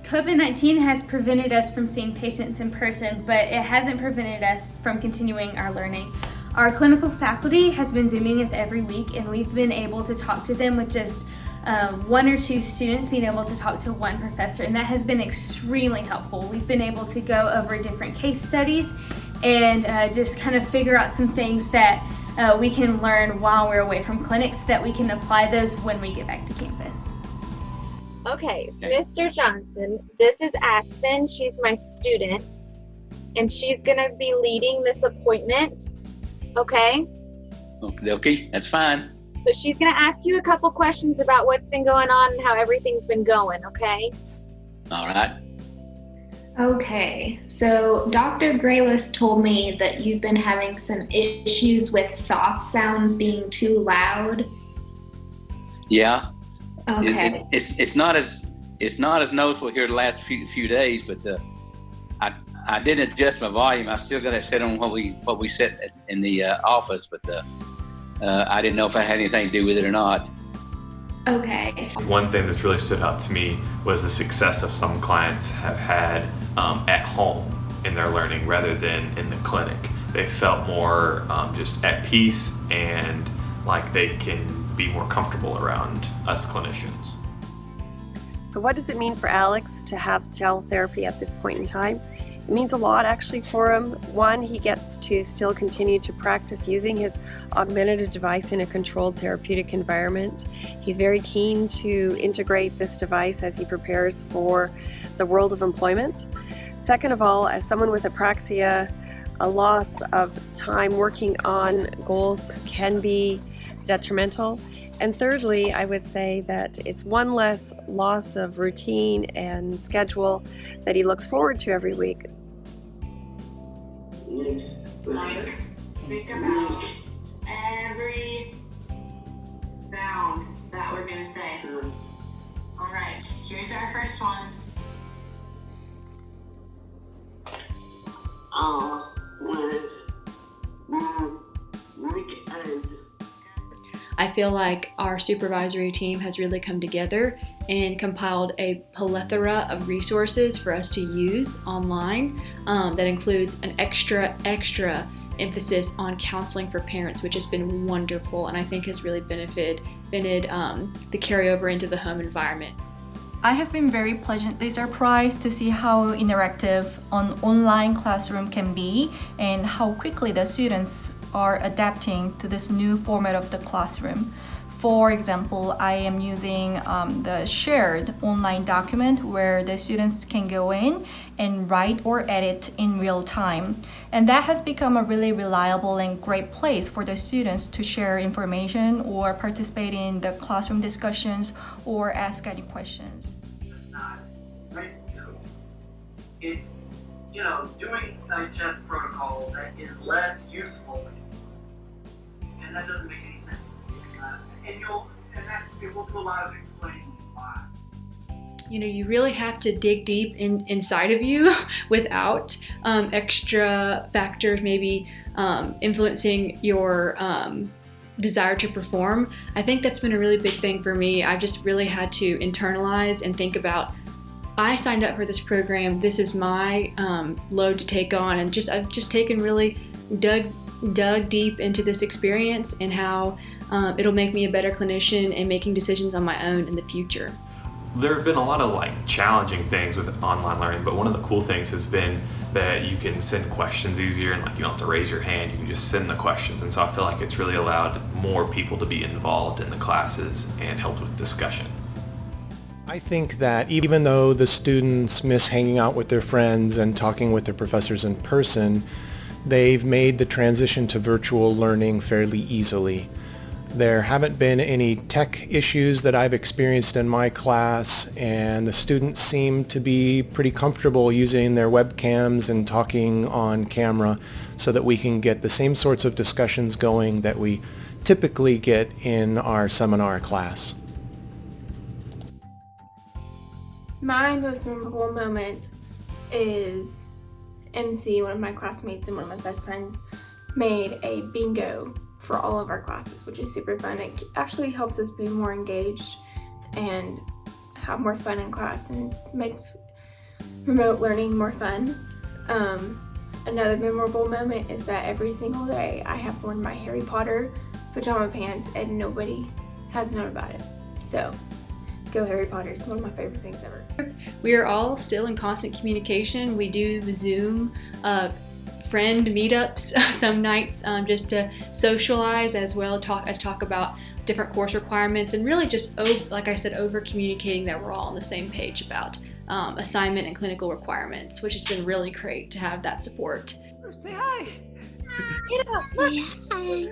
COVID-19 has prevented us from seeing patients in person, but it hasn't prevented us from continuing our learning. Our clinical faculty has been Zooming us every week, and we've been able to talk to them with just one or two students being able to talk to one professor, and that has been extremely helpful. We've been able to go over different case studies and just kind of figure out some things that we can learn while we're away from clinics so that we can apply those when we get back to campus. Okay, Mr. Johnson, this is Aspen. She's my student, and she's gonna be leading this appointment, okay? Okay, that's fine. So she's gonna ask you a couple questions about what's been going on and how everything's been going, okay? All right. Okay, so Dr. Graylis told me that you've been having some issues with soft sounds being too loud. Yeah. Okay. It's not as noticeable here the last few days, but I didn't adjust my volume. I still got to set on what we set in the office, but I didn't know if that had anything to do with it or not. Okay. One thing that's really stood out to me was the success of some clients have had at home in their learning rather than in the clinic. They felt more just at peace and like they can be more comfortable around us clinicians. So what does it mean for Alex to have teletherapy at this point in time? It means a lot actually for him. One, he gets to still continue to practice using his augmentative device in a controlled therapeutic environment. He's very keen to integrate this device as he prepares for the world of employment. Second of all, as someone with apraxia, a loss of time working on goals can be detrimental. And thirdly, I would say that it's one less loss of routine and schedule that he looks forward to every week. Think about every sound that we're going to say. All right, here's our first one. Weekend. I feel like our supervisory team has really come together and compiled a plethora of resources for us to use online that includes an extra emphasis on counseling for parents, which has been wonderful and I think has really benefited the carryover into the home environment. I have been very pleasantly surprised to see how interactive an online classroom can be and how quickly the students are adapting to this new format of the classroom. For example, I am using the shared online document where the students can go in and write or edit in real time. And that has become a really reliable and great place for the students to share information or participate in the classroom discussions or ask any questions. It's not right. It's, doing a test protocol that is less useful, and that doesn't make any sense. It will do a lot of explaining why. You really have to dig deep inside of you without extra factors maybe influencing your desire to perform. I think that's been a really big thing for me. I just really had to internalize and think about, I signed up for this program, this is my load to take on, and I've just taken really dug deep into this experience and how it'll make me a better clinician and making decisions on my own in the future. There have been a lot of challenging things with online learning, but one of the cool things has been that you can send questions easier and you don't have to raise your hand, you can just send the questions. And so I feel like it's really allowed more people to be involved in the classes and helped with discussion. I think that even though the students miss hanging out with their friends and talking with their professors in person, they've made the transition to virtual learning fairly easily. There haven't been any tech issues that I've experienced in my class, and the students seem to be pretty comfortable using their webcams and talking on camera so that we can get the same sorts of discussions going that we typically get in our seminar class. My most memorable moment is MC, one of my classmates and one of my best friends, made a bingo for all of our classes, which is super fun. It actually helps us be more engaged and have more fun in class and makes remote learning more fun. Another memorable moment is that every single day I have worn my Harry Potter pajama pants and nobody has known about it. So, go Harry Potter. It's one of my favorite things ever. We are all still in constant communication. We do Zoom friend meetups some nights just to socialize as well as talk about different course requirements, and really just, like I said, over communicating that we're all on the same page about assignment and clinical requirements, which has been really great to have that support. Say hi. Yeah, look. Hi.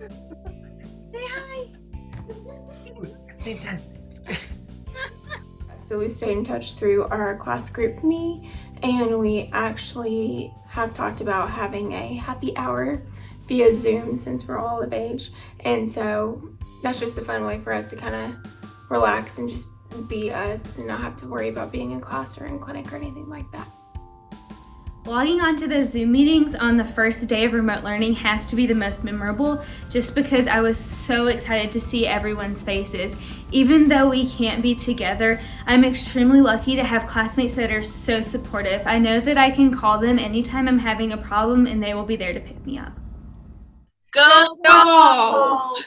Say hi. So we've stayed in touch through our class group me, and we actually have talked about having a happy hour via Zoom since we're all of age, and so that's just a fun way for us to kind of relax and just be us and not have to worry about being in class or in clinic or anything like that. Logging onto those Zoom meetings on the first day of remote learning has to be the most memorable, just because I was so excited to see everyone's faces. Even though we can't be together, I'm extremely lucky to have classmates that are so supportive. I know that I can call them anytime I'm having a problem and they will be there to pick me up. Go Vols!